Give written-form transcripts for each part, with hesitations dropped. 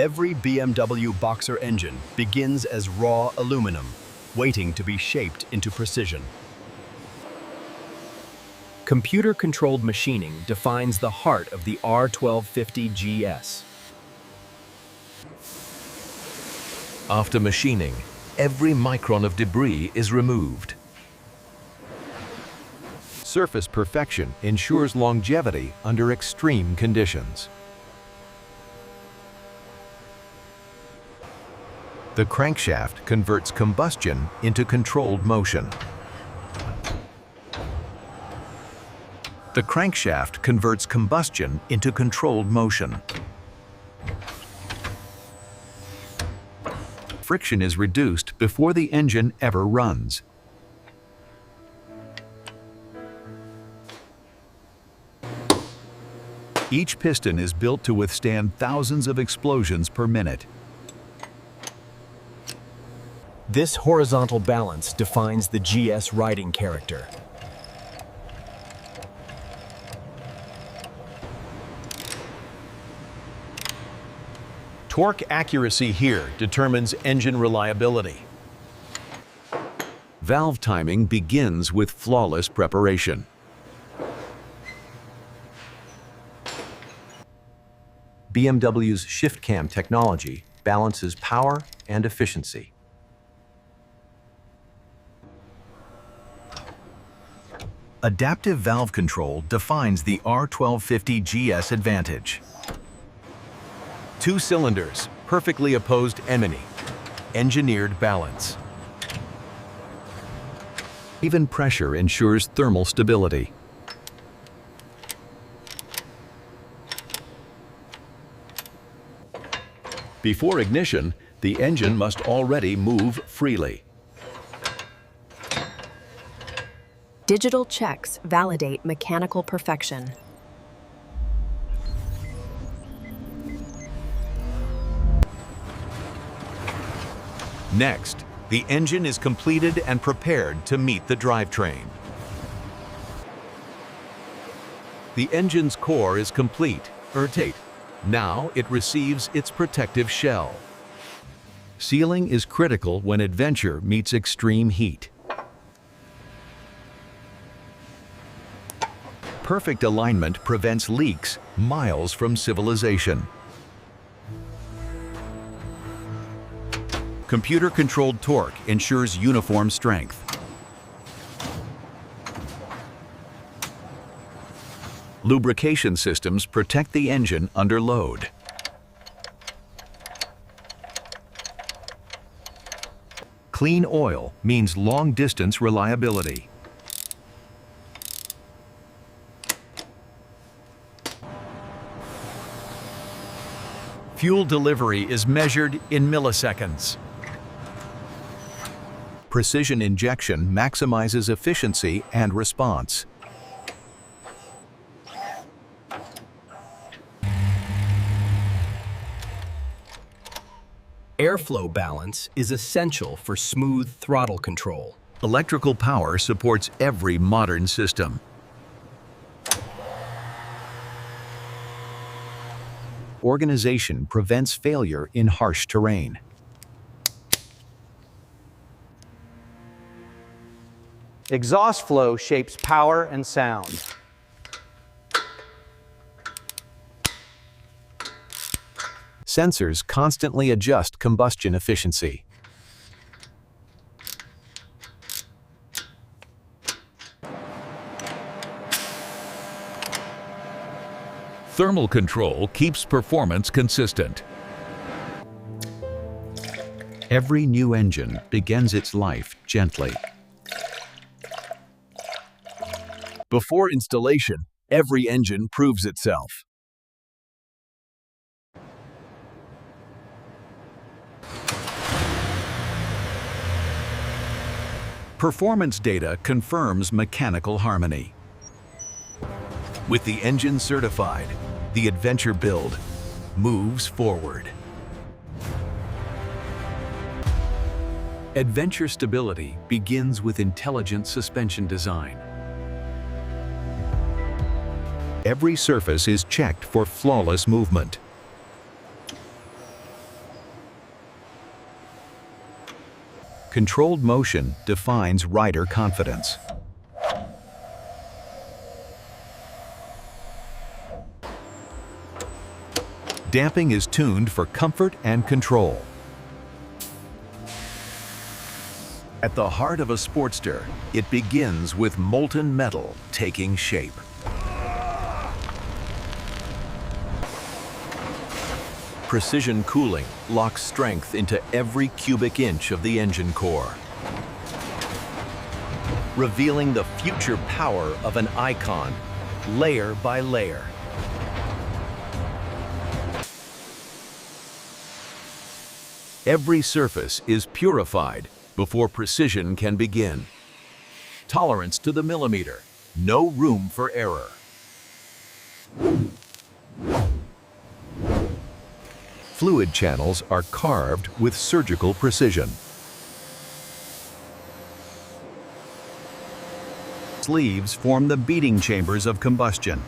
Every BMW Boxer engine begins as raw aluminum, waiting to be shaped into precision. Computer-controlled machining defines the heart of the R1250GS. After machining, every micron of debris is removed. Surface perfection ensures longevity under extreme conditions. The crankshaft converts combustion into controlled motion. The crankshaft converts combustion into controlled motion. Friction is reduced before the engine ever runs. Each piston is built to withstand thousands of explosions per minute. This horizontal balance defines the GS riding character. Torque accuracy here determines engine reliability. Valve timing begins with flawless preparation. BMW's shift cam technology balances power and efficiency. Adaptive valve control defines the R1250GS Adventure. 2 cylinders, perfectly opposed emini, engineered balance. Even pressure ensures thermal stability. Before ignition, the engine must already move freely. Digital checks validate mechanical perfection. Next, the engine is completed and prepared to meet the drivetrain. The engine's core is complete, rotate. Now it receives its protective shell. Sealing is critical when Adventure meets extreme heat. Perfect alignment prevents leaks miles from civilization. Computer-controlled torque ensures uniform strength. Lubrication systems protect the engine under load. Clean oil means long-distance reliability. Fuel delivery is measured in milliseconds. Precision injection maximizes efficiency and response. Airflow balance is essential for smooth throttle control. Electrical power supports every modern system. Organization prevents failure in harsh terrain. Exhaust flow shapes power and sound. Sensors constantly adjust combustion efficiency. Thermal control keeps performance consistent. Every new engine begins its life gently. Before installation, every engine proves itself. Performance data confirms mechanical harmony. With the engine certified, the Adventure build moves forward. Adventure stability begins with intelligent suspension design. Every surface is checked for flawless movement. Controlled motion defines rider confidence. Damping is tuned for comfort and control. At the heart of a Sportster, it begins with molten metal taking shape. Precision cooling locks strength into every cubic inch of the engine core, revealing the future power of an icon, layer by layer. Every surface is purified before precision can begin. Tolerance to the millimeter, no room for error. Fluid channels are carved with surgical precision. Sleeves form the beating chambers of combustion.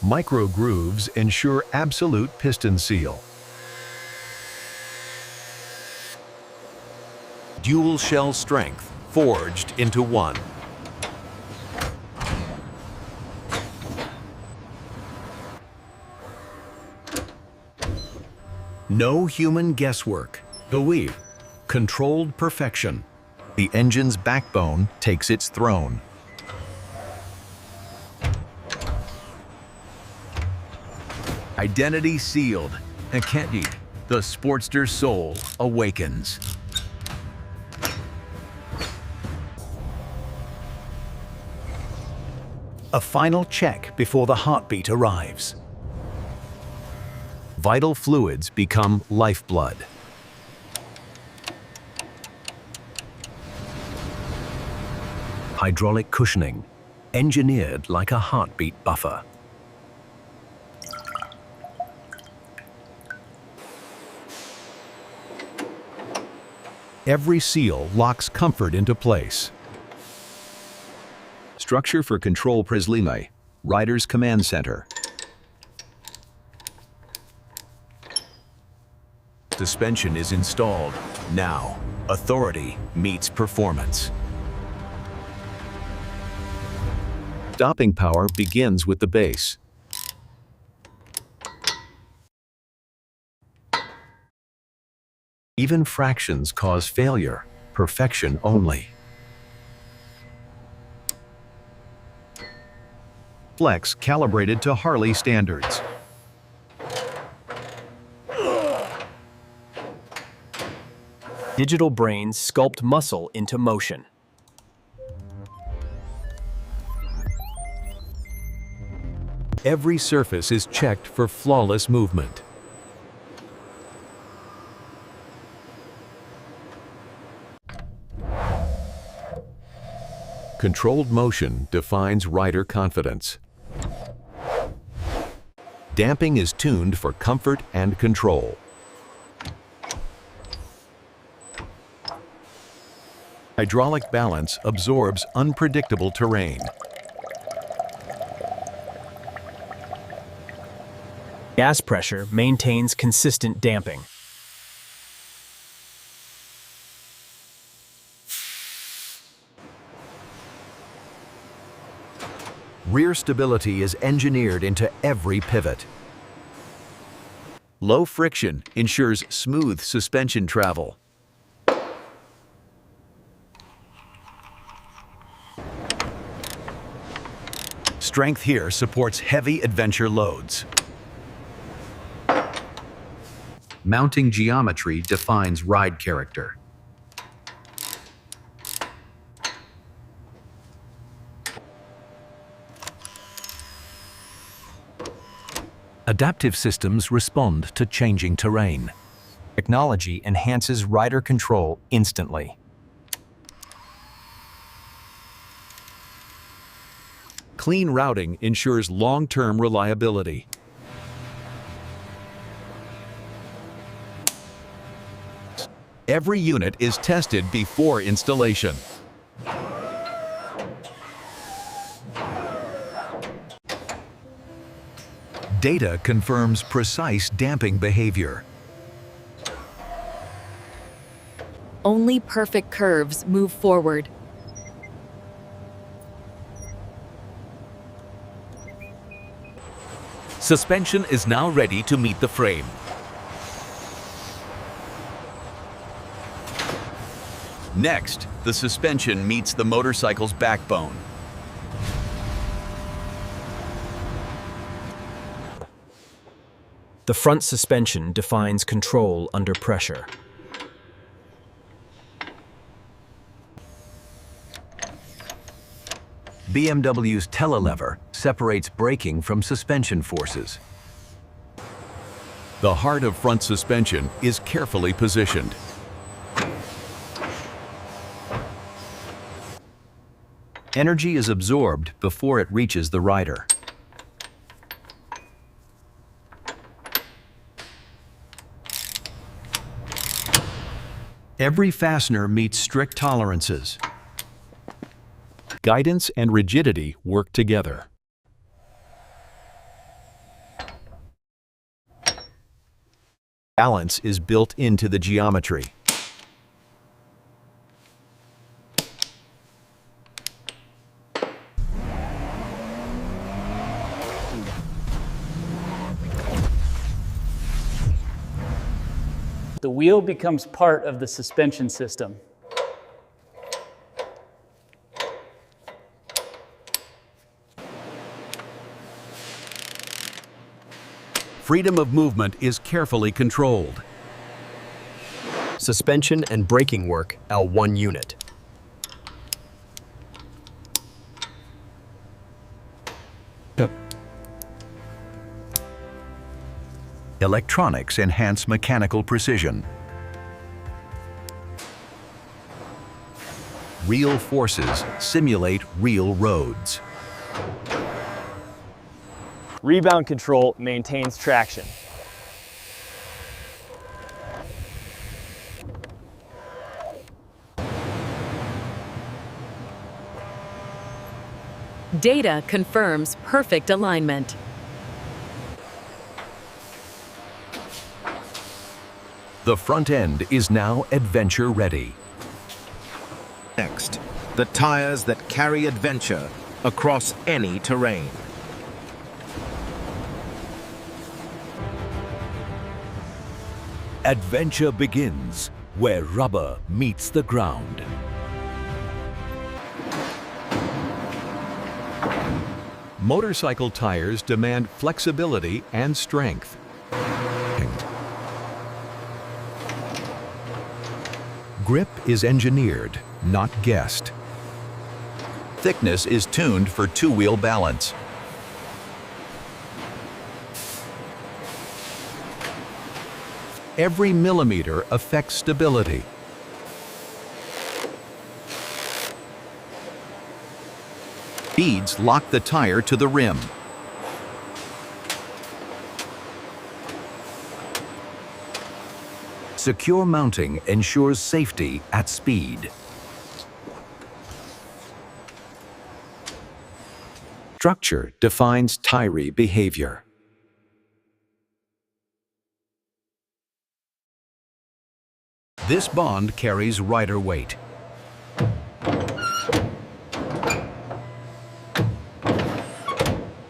Micro grooves ensure absolute piston seal. Dual shell strength forged into one. No human guesswork. Believe. Controlled perfection. The engine's backbone takes its throne. Identity sealed. Eketi, the Sportster soul awakens. A final check before the heartbeat arrives. Vital fluids become lifeblood. Hydraulic cushioning, engineered like a heartbeat buffer. Every seal locks comfort into place. Structure for control Preslime, Rider's Command Center. Suspension is installed. Now, authority meets performance. Stopping power begins with the base. Even fractions cause failure, perfection only. Flex calibrated to Harley standards. Digital brains sculpt muscle into motion. Every surface is checked for flawless movement. Controlled motion defines rider confidence. Damping is tuned for comfort and control. Hydraulic balance absorbs unpredictable terrain. Gas pressure maintains consistent damping. Rear stability is engineered into every pivot. Low friction ensures smooth suspension travel. Strength here supports heavy adventure loads. Mounting geometry defines ride character. Adaptive systems respond to changing terrain. Technology enhances rider control instantly. Clean routing ensures long-term reliability. Every unit is tested before installation. Data confirms precise damping behavior. Only perfect curves move forward. Suspension is now ready to meet the frame. Next, the suspension meets the motorcycle's backbone. The front suspension defines control under pressure. BMW's telelever separates braking from suspension forces. The heart of front suspension is carefully positioned. Energy is absorbed before it reaches the rider. Every fastener meets strict tolerances. Guidance and rigidity work together. Balance is built into the geometry. The wheel becomes part of the suspension system. Freedom of movement is carefully controlled. Suspension and braking work are one unit. Electronics enhance mechanical precision. Real forces simulate real roads. Rebound control maintains traction. Data confirms perfect alignment. The front end is now adventure ready. Next, the tires that carry adventure across any terrain. Adventure begins where rubber meets the ground. Motorcycle tires demand flexibility and strength. Grip is engineered, not guessed. Thickness is tuned for two-wheel balance. Every millimeter affects stability. Beads lock the tire to the rim. Secure mounting ensures safety at speed. Structure defines tyre behavior. This bond carries rider weight.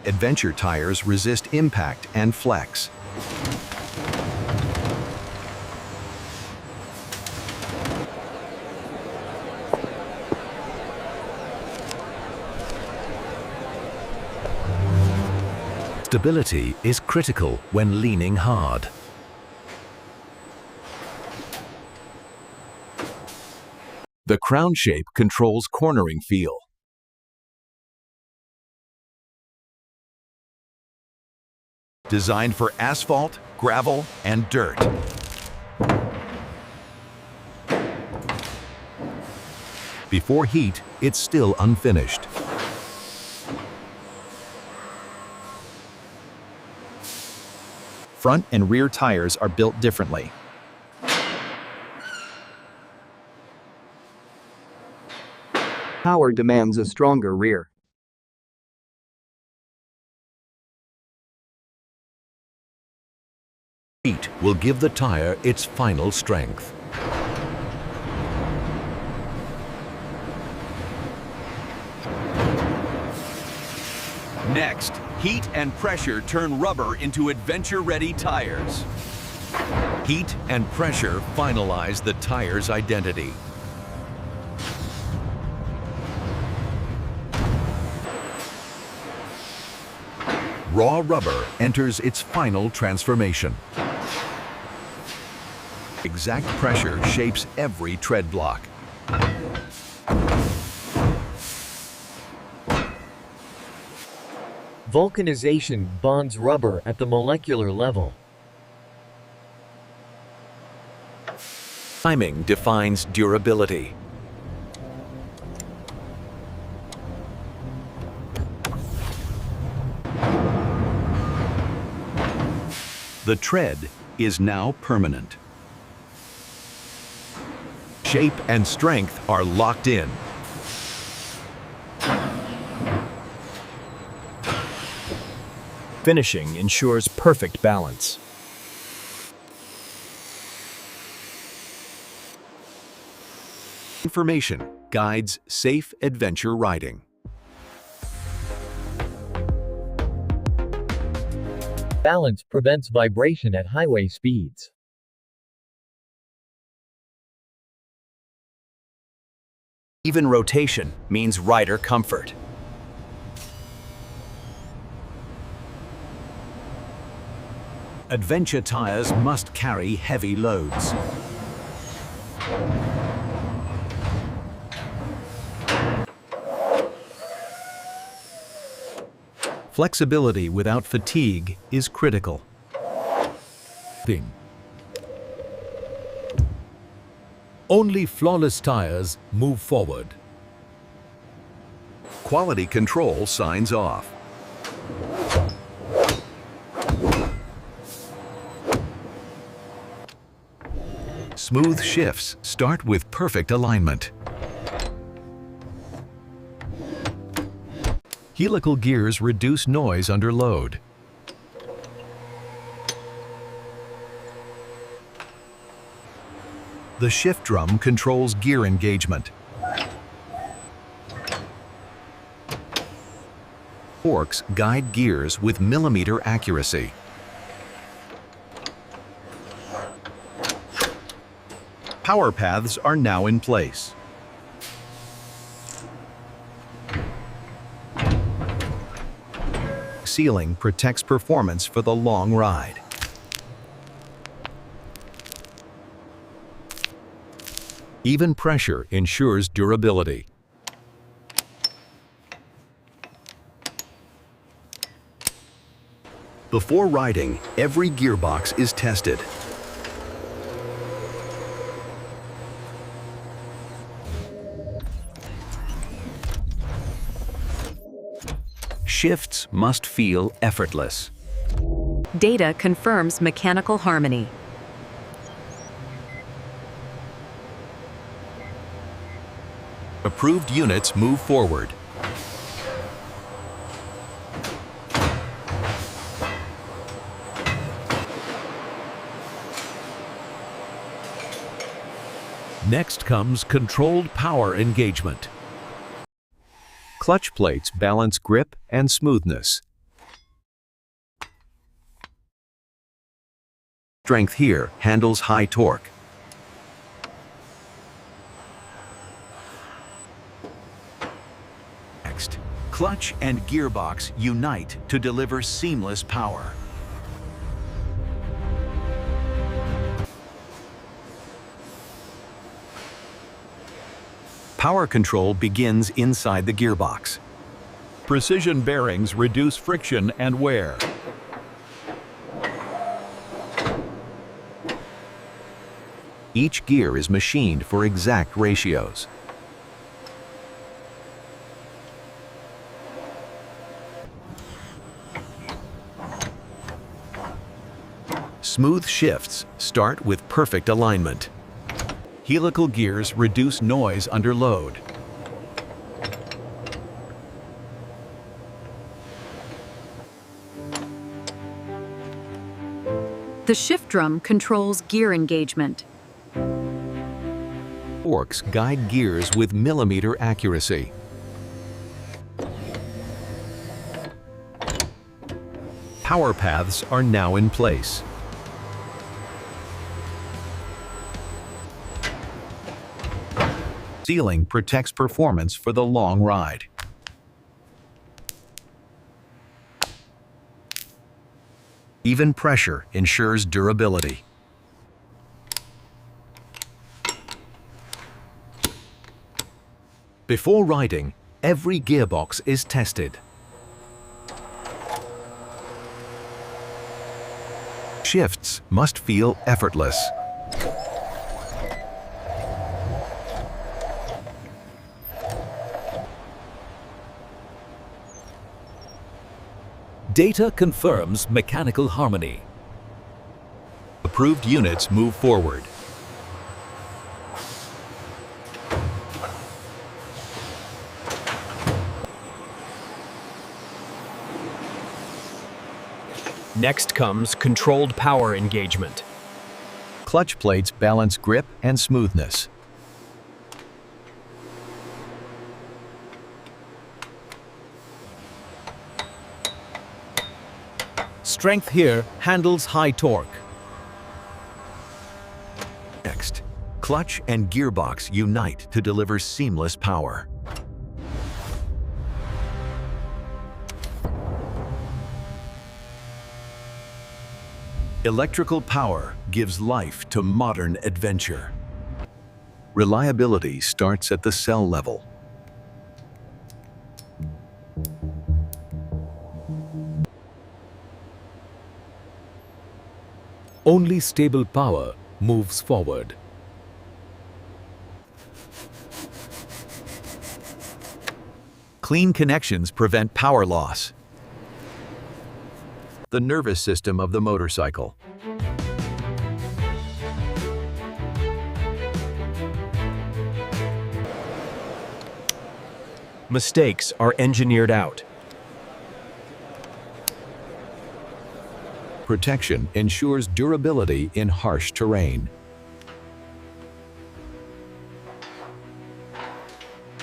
Adventure tires resist impact and flex. Stability is critical when leaning hard. The crown shape controls cornering feel. Designed for asphalt, gravel, and dirt. Before heat, it's still unfinished. Front and rear tires are built differently. Power demands a stronger rear. Heat will give the tire its final strength. Next, heat and pressure turn rubber into adventure-ready tires. Heat and pressure finalize the tire's identity. Raw rubber enters its final transformation. Exact pressure shapes every tread block. Vulcanization bonds rubber at the molecular level. Timing defines durability. The tread is now permanent. Shape and strength are locked in. Finishing ensures perfect balance. Information guides safe adventure riding. Balance prevents vibration at highway speeds. Even rotation means rider comfort. Adventure tires must carry heavy loads. Flexibility without fatigue is critical. Only flawless tires move forward. Quality control signs off. Smooth shifts start with perfect alignment. Helical gears reduce noise under load. The shift drum controls gear engagement. Forks guide gears with millimeter accuracy. Power paths are now in place. Sealing protects performance for the long ride. Even pressure ensures durability. Before riding, every gearbox is tested. Shifts must feel effortless. Data confirms mechanical harmony. Approved units move forward. Next comes controlled power engagement. Clutch plates balance grip and smoothness. Strength here handles high torque. Next, clutch and gearbox unite to deliver seamless power. Power control begins inside the gearbox. Precision bearings reduce friction and wear. Each gear is machined for exact ratios. Smooth shifts start with perfect alignment. Helical gears reduce noise under load. The shift drum controls gear engagement. Forks guide gears with millimeter accuracy. Power paths are now in place. Sealing protects performance for the long ride. Even pressure ensures durability. Before riding, every gearbox is tested. Shifts must feel effortless. Data confirms mechanical harmony. Approved units move forward. Next comes controlled power engagement. Clutch plates balance grip and smoothness. Strength here handles high torque. Next, clutch and gearbox unite to deliver seamless power. Electrical power gives life to modern adventure. Reliability starts at the cell level. Only stable power moves forward. Clean connections prevent power loss. The nervous system of the motorcycle. Mistakes are engineered out. Protection ensures durability in harsh terrain.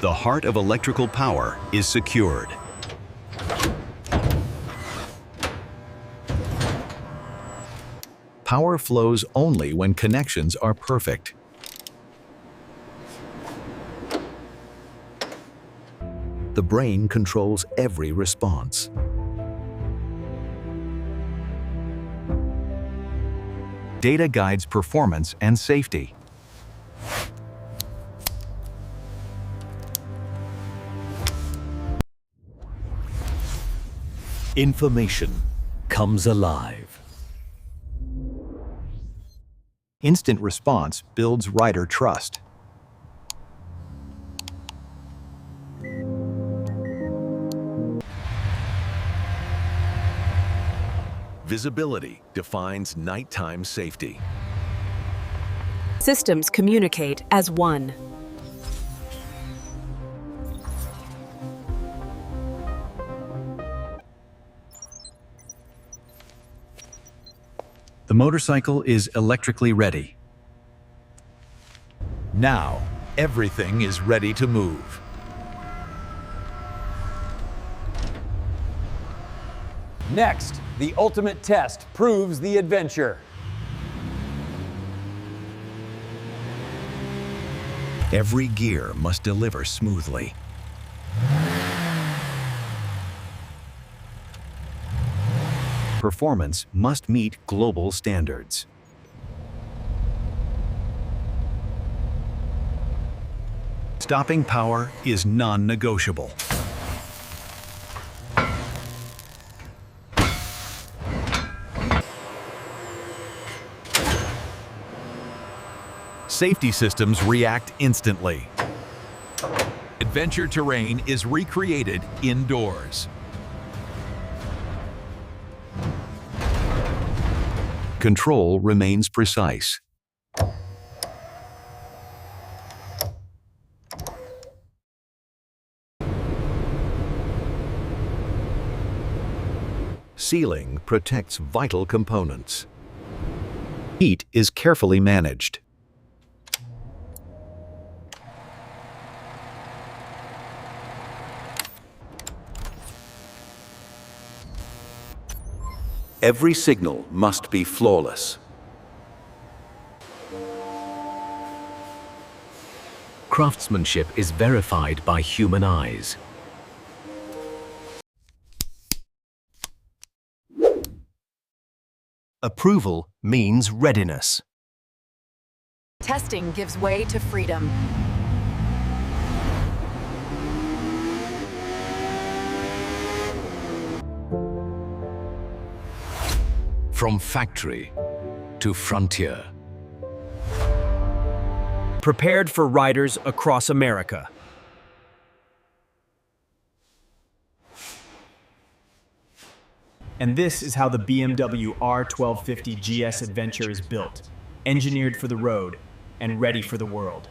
The heart of electrical power is secured. Power flows only when connections are perfect. The brain controls every response. Data guides performance and safety. Information comes alive. Instant response builds rider trust. Visibility defines nighttime safety. Systems communicate as one. The motorcycle is electrically ready. Now, everything is ready to move. Next, the ultimate test proves the adventure. Every gear must deliver smoothly. Performance must meet global standards. Stopping power is non-negotiable. Safety systems react instantly. Adventure terrain is recreated indoors. Control remains precise. Sealing protects vital components. Heat is carefully managed. Every signal must be flawless. Craftsmanship is verified by human eyes. Approval means readiness. Testing gives way to freedom. From factory to frontier. Prepared for riders across America. And this is how the BMW R1250GS Adventure is built, engineered for the road and ready for the world.